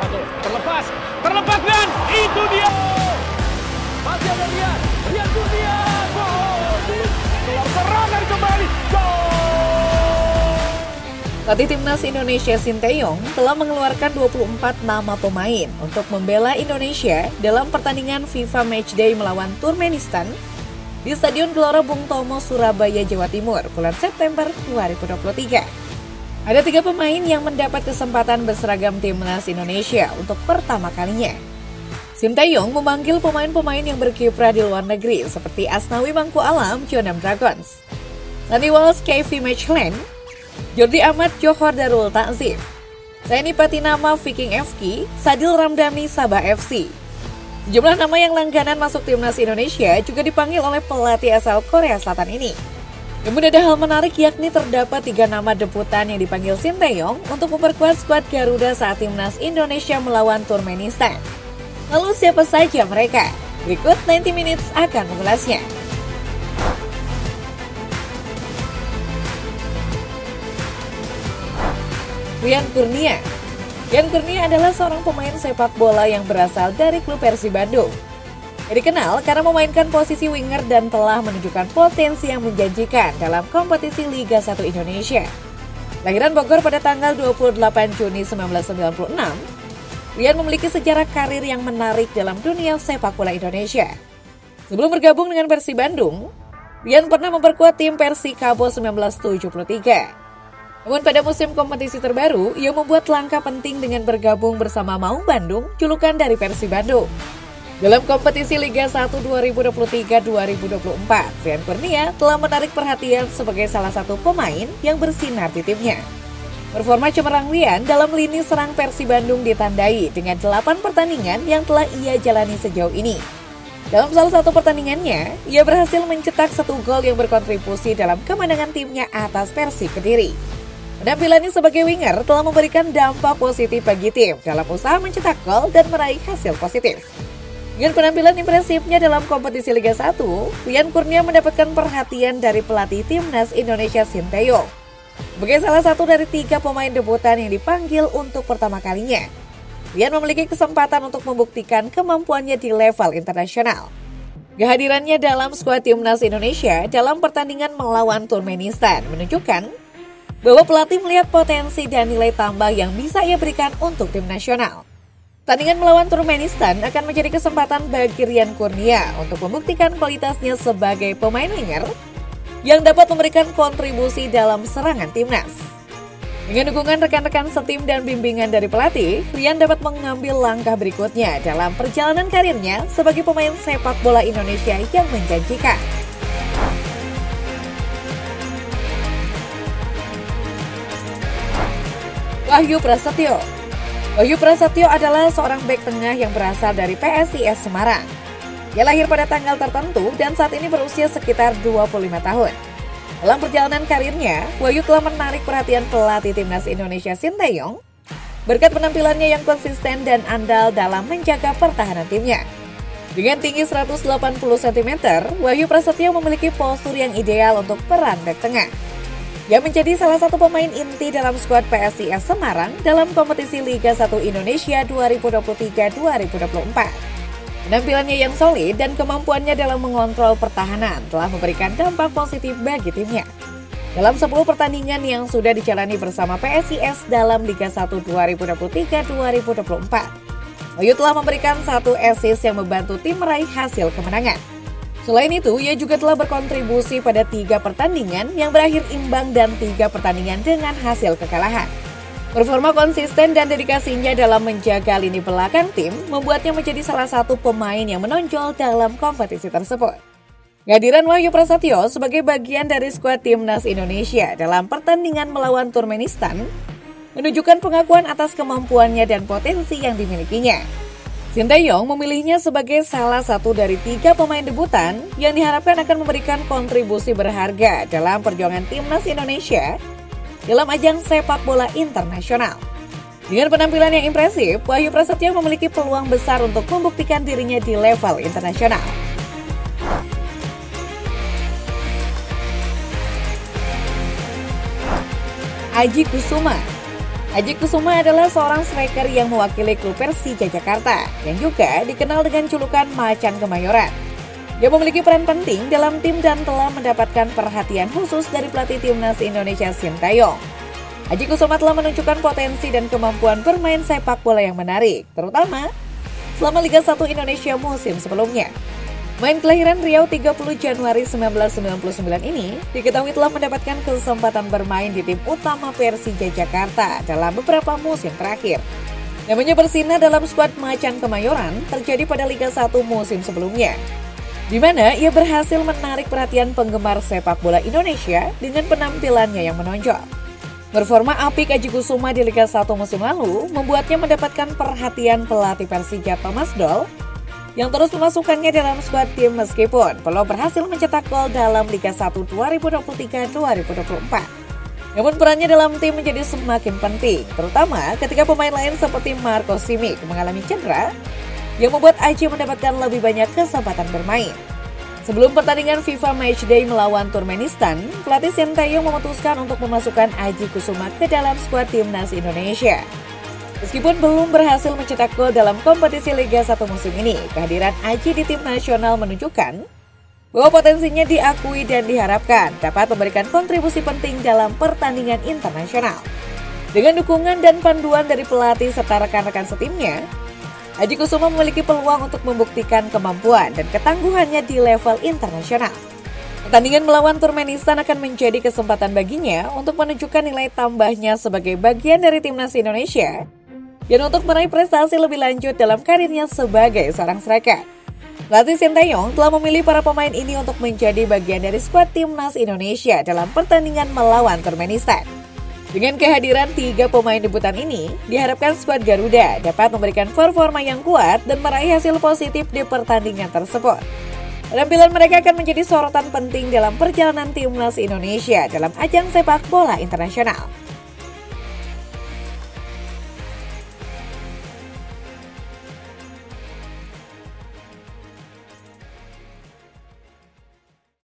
satu. Terlepas dan itu dia. Masih ada Rian Kurnia. Gol. Keluar serangan kembali. Gol. Pelatih Timnas Indonesia Sinteyong telah mengeluarkan 24 nama pemain untuk membela Indonesia dalam pertandingan FIFA Matchday melawan Turkmenistan di Stadion Gelora Bung Tomo, Surabaya, Jawa Timur, bulan September 2023. Ada 3 pemain yang mendapat kesempatan berseragam Timnas Indonesia untuk pertama kalinya. Sinteyong memanggil pemain-pemain yang berkiprah di luar negeri seperti Asnawi Mangku Alam, Jeonnam Dragons, Sandy Walsh, KV Mechelen, Jordi Amat, Johor Darul Takzim, Saini Patinama, Viking FK, Sadil Ramdhani, Sabah FC. Sejumlah nama yang langganan masuk Timnas Indonesia juga dipanggil oleh pelatih asal Korea Selatan ini. Namun ada hal menarik yakni terdapat 3 nama debutan yang dipanggil Sinteyong untuk memperkuat skuad Garuda saat Timnas Indonesia melawan Turkmenistan. Lalu siapa saja mereka? Berikut 90 Minutes akan mengulasnya. Rian Kurnia. Rian Kurnia adalah seorang pemain sepak bola yang berasal dari klub Persib Bandung. Dia dikenal karena memainkan posisi winger dan telah menunjukkan potensi yang menjanjikan dalam kompetisi Liga 1 Indonesia. Lahiran Bogor pada tanggal 28 Juni 1996, Rian memiliki sejarah karir yang menarik dalam dunia sepak bola Indonesia. Sebelum bergabung dengan Persib Bandung, Rian pernah memperkuat tim Persikabo 1973. Namun pada musim kompetisi terbaru, ia membuat langkah penting dengan bergabung bersama Maung Bandung, julukan dari Persib Bandung. Dalam kompetisi Liga 1 2023-2024, Rian Kurnia telah menarik perhatian sebagai salah satu pemain yang bersinar di timnya. Performa cemerlang Rian dalam lini serang Persib Bandung ditandai dengan 8 pertandingan yang telah ia jalani sejauh ini. Dalam salah satu pertandingannya, ia berhasil mencetak 1 gol yang berkontribusi dalam kemenangan timnya atas Persik Kediri. Penampilannya sebagai winger telah memberikan dampak positif bagi tim dalam usaha mencetak gol dan meraih hasil positif. Dengan penampilan impresifnya dalam kompetisi Liga 1, Rian Kurnia mendapatkan perhatian dari pelatih Timnas Indonesia Sinteyong. Sebagai salah satu dari 3 pemain debutan yang dipanggil untuk pertama kalinya, Rian memiliki kesempatan untuk membuktikan kemampuannya di level internasional. Kehadirannya dalam skuad Timnas Indonesia dalam pertandingan melawan Turkmenistan menunjukkan bahwa pelatih melihat potensi dan nilai tambah yang bisa ia berikan untuk tim nasional. Pertandingan melawan Turkmenistan akan menjadi kesempatan bagi Rian Kurnia untuk membuktikan kualitasnya sebagai pemain winger yang dapat memberikan kontribusi dalam serangan timnas. Dengan dukungan rekan-rekan setim dan bimbingan dari pelatih, Rian dapat mengambil langkah berikutnya dalam perjalanan karirnya sebagai pemain sepak bola Indonesia yang menjanjikan. Wahyu Prasetyo. Wahyu Prasetyo adalah seorang bek tengah yang berasal dari PSIS Semarang. Dia lahir pada tanggal tertentu dan saat ini berusia sekitar 25 tahun. Dalam perjalanan karirnya, Wahyu telah menarik perhatian pelatih Timnas Indonesia Sinteyong berkat penampilannya yang konsisten dan andal dalam menjaga pertahanan timnya. Dengan tinggi 180 cm, Wahyu Prasetyo memiliki postur yang ideal untuk peran bek tengah. Dia menjadi salah satu pemain inti dalam skuad PSIS Semarang dalam kompetisi Liga 1 Indonesia 2023-2024. Penampilannya yang solid dan kemampuannya dalam mengontrol pertahanan telah memberikan dampak positif bagi timnya. Dalam 10 pertandingan yang sudah dijalani bersama PSIS dalam Liga 1 2023-2024, Wahyu telah memberikan 1 assist yang membantu tim meraih hasil kemenangan. Selain itu, ia juga telah berkontribusi pada 3 pertandingan yang berakhir imbang dan 3 pertandingan dengan hasil kekalahan. Performa konsisten dan dedikasinya dalam menjaga lini belakang tim membuatnya menjadi salah satu pemain yang menonjol dalam kompetisi tersebut. Kehadiran Wahyu Prasetyo sebagai bagian dari skuad Timnas Indonesia dalam pertandingan melawan Turkmenistan menunjukkan pengakuan atas kemampuannya dan potensi yang dimilikinya. Sinteyong memilihnya sebagai salah satu dari 3 pemain debutan yang diharapkan akan memberikan kontribusi berharga dalam perjuangan Timnas Indonesia dalam ajang sepak bola internasional. Dengan penampilan yang impresif, Wahyu Prasetyo memiliki peluang besar untuk membuktikan dirinya di level internasional. Aji Kusuma. Aji Kusuma adalah seorang striker yang mewakili klub Persija Jakarta yang juga dikenal dengan julukan Macan Kemayoran. Dia memiliki peran penting dalam tim dan telah mendapatkan perhatian khusus dari pelatih timnas Indonesia Sintayong. Aji Kusuma telah menunjukkan potensi dan kemampuan bermain sepak bola yang menarik, terutama selama Liga 1 Indonesia musim sebelumnya. Main kelahiran Riau 30 Januari 1999 ini diketahui telah mendapatkan kesempatan bermain di tim utama Persija Jakarta dalam beberapa musim terakhir. Namanya bersinar dalam skuad Macan Kemayoran terjadi pada Liga 1 musim sebelumnya, di mana ia berhasil menarik perhatian penggemar sepak bola Indonesia dengan penampilannya yang menonjol. Performa apik Aji Kusuma di Liga 1 musim lalu membuatnya mendapatkan perhatian pelatih Persija Thomas Doll yang terus memasukkannya dalam skuad tim meskipun belum berhasil mencetak gol dalam Liga 1 2023-2024. Namun perannya dalam tim menjadi semakin penting, terutama ketika pemain lain seperti Marco Simic mengalami cedera yang membuat Aji mendapatkan lebih banyak kesempatan bermain. Sebelum pertandingan FIFA Matchday melawan Turkmenistan, pelatih Sintayong memutuskan untuk memasukkan Aji Kusuma ke dalam skuad timnas Indonesia. Meskipun belum berhasil mencetak gol dalam kompetisi Liga 1 musim ini, kehadiran Aji di tim nasional menunjukkan bahwa potensinya diakui dan diharapkan dapat memberikan kontribusi penting dalam pertandingan internasional. Dengan dukungan dan panduan dari pelatih serta rekan-rekan setimnya, Aji Kusuma memiliki peluang untuk membuktikan kemampuan dan ketangguhannya di level internasional. Pertandingan melawan Turkmenistan akan menjadi kesempatan baginya untuk menunjukkan nilai tambahnya sebagai bagian dari timnas Indonesia dan untuk meraih prestasi lebih lanjut dalam karirnya sebagai seorang striker. Pelatih Sintayong telah memilih para pemain ini untuk menjadi bagian dari skuad timnas Indonesia dalam pertandingan melawan Turkmenistan. Dengan kehadiran 3 pemain debutan ini, diharapkan skuad Garuda dapat memberikan performa yang kuat dan meraih hasil positif di pertandingan tersebut. Penampilan mereka akan menjadi sorotan penting dalam perjalanan timnas Indonesia dalam ajang sepak bola internasional.